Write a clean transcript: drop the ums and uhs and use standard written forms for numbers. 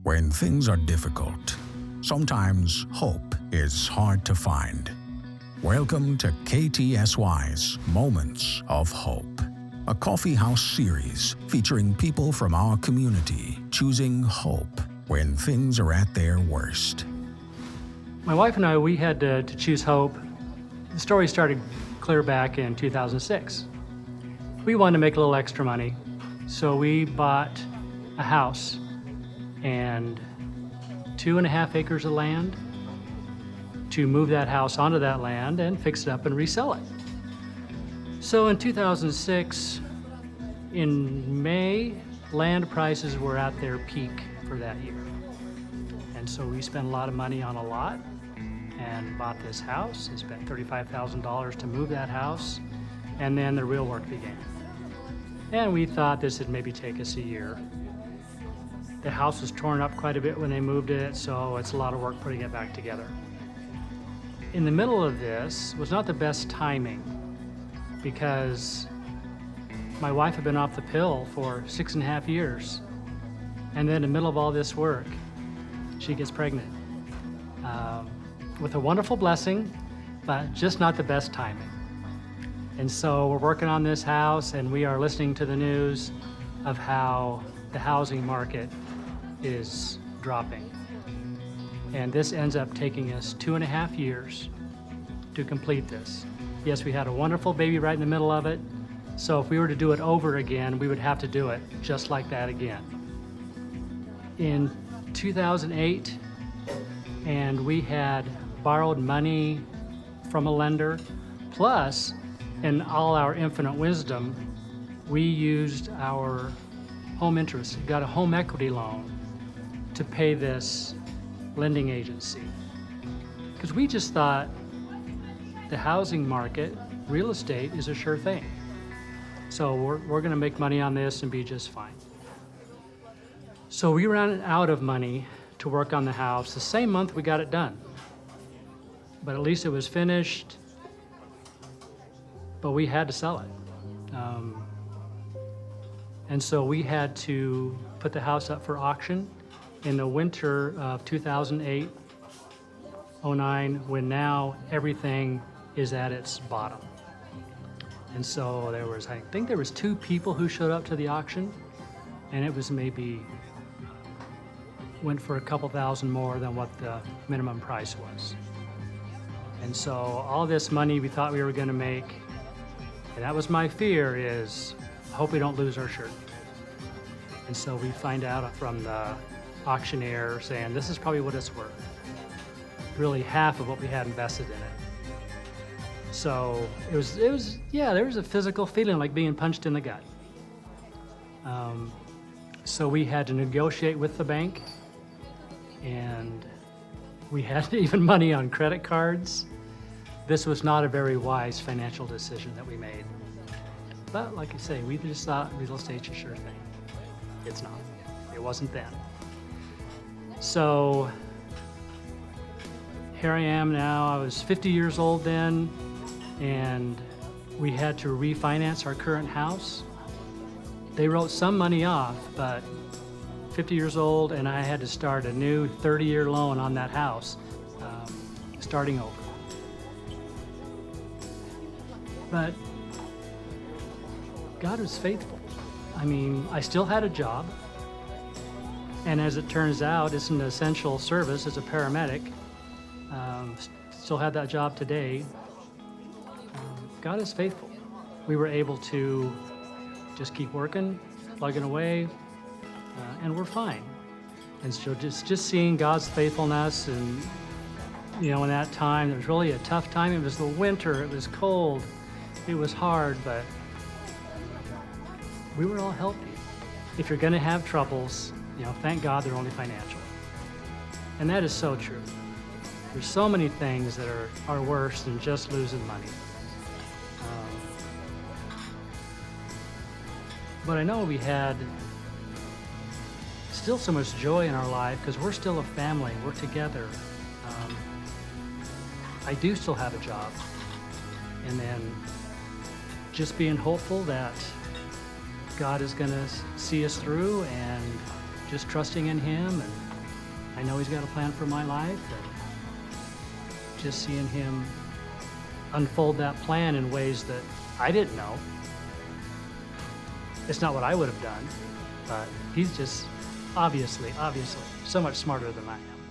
When things are difficult, sometimes hope is hard to find. Welcome to KTSY's Moments of Hope, a coffee house series featuring people from our community choosing hope when things are at their worst. My wife and I, we had to choose hope. The story started clear back in 2006. We wanted to make a little extra money, so we bought a house and 2.5 acres of land to move that house onto that land and fix it up and resell it. So in 2006, in May, land prices were at their peak for that year. And so we spent a lot of money on a lot and bought this house and spent $35,000 to move that house, and then the real work began. And we thought this would maybe take us a year. The house was torn up quite a bit when they moved it, so it's a lot of work putting it back together. In the middle of this was not the best timing because my wife had been off the pill for 6.5 years. And then in the middle of all this work, she gets pregnant. With a wonderful blessing, but just not the best timing. And so we're working on this house and we are listening to the news of how the housing market is dropping. And this ends up taking us 2.5 years to complete this. Yes, we had a wonderful baby right in the middle of it. So if we were to do it over again, we would have to do it just like that again. In 2008, and we had borrowed money from a lender, plus in all our infinite wisdom, we used our home interest, got a home equity loan to pay this lending agency. Because we just thought the housing market, real estate is a sure thing. So we're gonna make money on this and be just fine. So we ran out of money to work on the house the same month we got it done. But at least it was finished, but we had to sell it. And so we had to put the house up for auction in the winter of 2008, 09, when now everything is at its bottom. And so I think there was 2 people who showed up to the auction, and it was went for a couple thousand more than what the minimum price was. And so all this money we thought we were gonna make, and that was my fear, is I hope we don't lose our shirt. And so we find out from the auctioneer saying this is probably what it's worth. Really half of what we had invested in it. So it was there was a physical feeling like being punched in the gut. So we had to negotiate with the bank, and we had even money on credit cards. This was not a very wise financial decision that we made. But like I say, we just thought real estate's a sure thing. It's not. It wasn't then. So here I am now. I was 50 years old then, and we had to refinance our current house. They wrote some money off, but 50 years old, and I had to start a new 30-year loan on that house, starting over. But God was faithful. I mean, I still had a job, and as it turns out, it's an essential service as a paramedic. Still had that job today. God is faithful. We were able to just keep working, plugging away, and we're fine. And so just seeing God's faithfulness, and in that time, it was really a tough time. It was the winter, it was cold, it was hard, but we were all healthy. If you're gonna have troubles, thank God they're only financial. And that is so true. There's so many things that are worse than just losing money. But I know we had still so much joy in our life because we're still a family, we're together. I do still have a job. And then just being hopeful that God is gonna see us through, and just trusting in Him and I know he's got a plan for my life, and just seeing him unfold that plan in ways that I didn't know. It's not what I would have done, but he's just obviously so much smarter than I am.